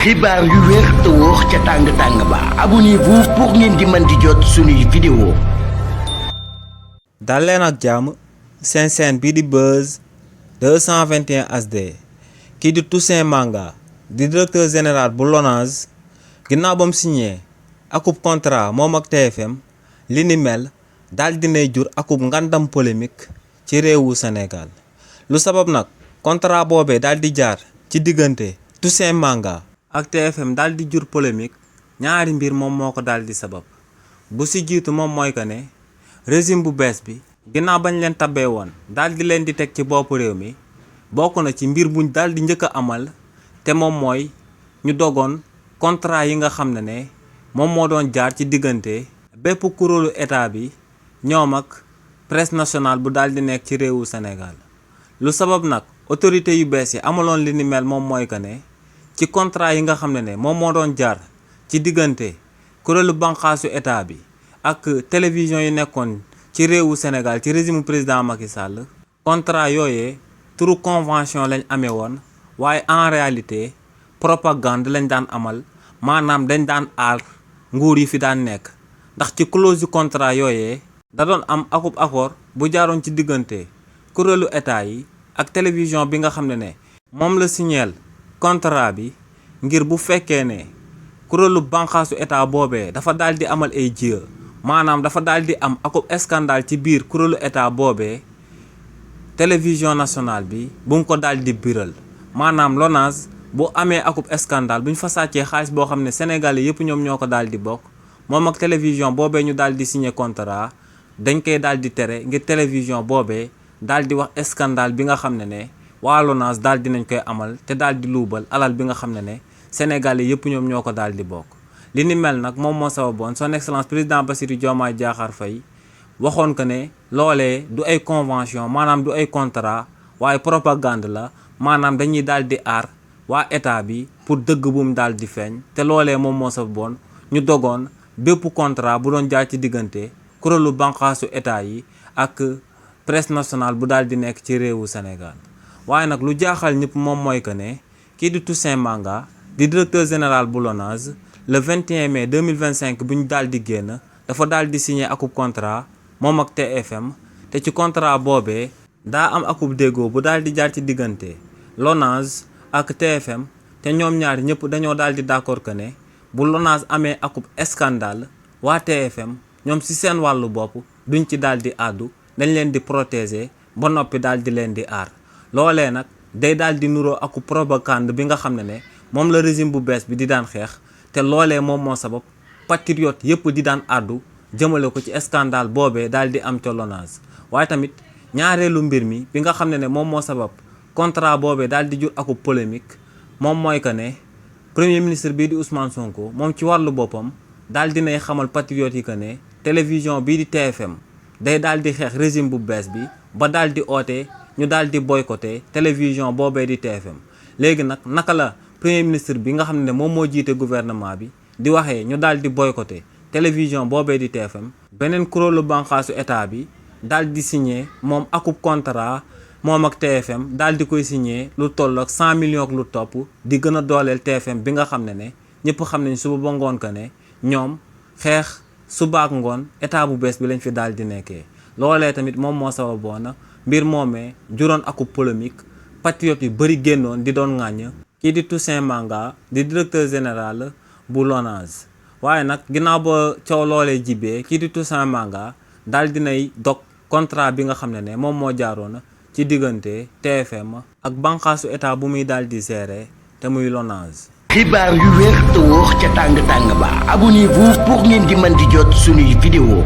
xibaar yu wér te wóor ca tàng-tàng ba abonnez-vous pour ngeen di mën di jot suñuy vidéo. dal leen ak jàmm seen chaîne bii di Buzz 221 HD kii di Toussaint Manga di directeur général bu LONASE ginnaaw ba mu signé akub contrat moom ak TFM li ni mel daal dinay jur akub ngandam polémique ci réewu Sénégal lu sabab nag contrat boobee daal di jaar ci diggante Toussaint Manga ak TFM daal di jur polémique ñaari mbir moom moo ko daal di sabab bu si jiitu moom mooy que ne régime bu bees bi ginnaaw bañ leen tabbee woon daal di leen di teg ci bopp réew mi bokk na ci mbir buñ daal di njëkk a amal te moom mooy ñu dogoon contrat yi nga xam ne moom moo doon jaar ci diggante bépp kuréelu état bi ñoom ak presse nationale bu daal di nekk ci réewu Sénégal lu sabab nag autorité yu bees yi amaloon li ni mel moom mooy que ne ci contrat yi nga xam ne moom moo doon jaar ci diggante kuréelu banqaasu état bi ak télévision yi nekkoon ci réewu Sénégal ci régime président Macky Sall contrat yooyee turu convention lañ amee woon waaye en réalité propagande lañ daan amal maanaam dañ daan aar nguur yi fi daan nekk ndax ci clause du contrat yooyee da doon am akub accord bu jaaroon ci diggante kuréelu état yi ak télévision bi nga xam ne moom la signeel contrat bi ngir bu fekkee ne kuréelu banqaasu état boobee dafa daal di amal ay jiya maanaam dafa daal di am akub scandale ci biir kuréelu état boobee télévision nationale bi bu mu ko daal di biral maanaam LONASE bu amee akub scandale bu ñu fa sàccee xaalis boo xam ne Sénégalais yëpp ñoom ñoo ko daal di bokk moom ak télévision boobee ñu daal di signé contrat dañ koy daal di tere ngir télévision boobee daal di wax scandale bi nga xam ne waa LONASE daal dinañ koy amal te daal di luubal alal bi nga xam ne Sénégalais yëpp ñoom ñoo ko daal di bokk li ni mel nag moom moo sababoon son excellence président Bassirou Diomaye Diakhar Faye waxoon que ne loolee du ay convention maanaam du ay contrat waaye propagande la maanaam dañuy daal di aar waa état bi pour dëgg bu mu daal di feeñ te loolee moom moo sababoon ñu dogoon bépp contrat bu doon jaar ci diggante kuréelu banqaasu état yi ak presse nationale bu daal di nekk ci réewu Sénégal waaye nag lu jaaxal ñëpp moom mooy que ne kii di Toussaint Manga di directeur général bu LONASE le 21 mai 2025 bu ñu daal di génn dafa daal di signé akub contrat moom ak TFM te ci contrat boobee daa am akub déggoo bu daal di jaar ci diggante LONASE ak TFM te ñoom ñaar ñëpp dañoo daal di d'accord que ne bu LONASE amee akub scandale waa TFM ñoom ci seen wàllu bopp duñ ci daal di àddu dañ leen di protéger ba noppi daal di leen di aar loolee nag day daal di nuroo akub propagande bi nga xam ne moom la régime bu bees bi di daan xeex te loolee moom moo sabab patriote yëpp di daan àddu jëmale ko ci scandale boobee daal di am ca LONASE waaye tamit ñaareelu mbir mi bi nga xam ne moom moo sabab contrat boobee daal di jur akub polémique moom mooy que ne premier ministre bii di Ousmane Sonko moom ci wàllu boppam daal dinay xamal patriote yi que ne télévision bii di TFM day daal di xeex régime bu bees bi ba daal di oote ñu daal di boycotté télévision boobee di TFM léegi nag naka la premier ministre bi nga xam ne moom moo jiite gouvernement bi di waxee ñu daal di boycotté télévision boobee di TFM beneen kuréelu banqaasu état bi daal di signé moom akub contrat moom ak TFM daal di koy signé lu toll ak 100 millions ak lu topp di gën a dooleel TFM bi nga xam ne ñëpp xam nañ suba ba ngoon que ne ñoom xeex suba ak ngoon état bu bees bi lañ fi daal di nekkee loolee tamit moom moo sababoon mbir moomee juróon akub polémique patriote yu bëri génnoon di doon ŋàññ kii di Toussaint Manga di directeur général bu LONASE waaye nag ginnaaw ba coow loolee jibee kii di Toussaint Manga daal dinay dog contrat bi nga xam ne moom moo jaaroon ci diggante TFM ak banqaasu état bu muy daal di gérer te muy LONASE. xibaar yu wér te wóor ca tàng-tàng ba abonnez-vous pour ngeen di mën di jot suñuy vidéo.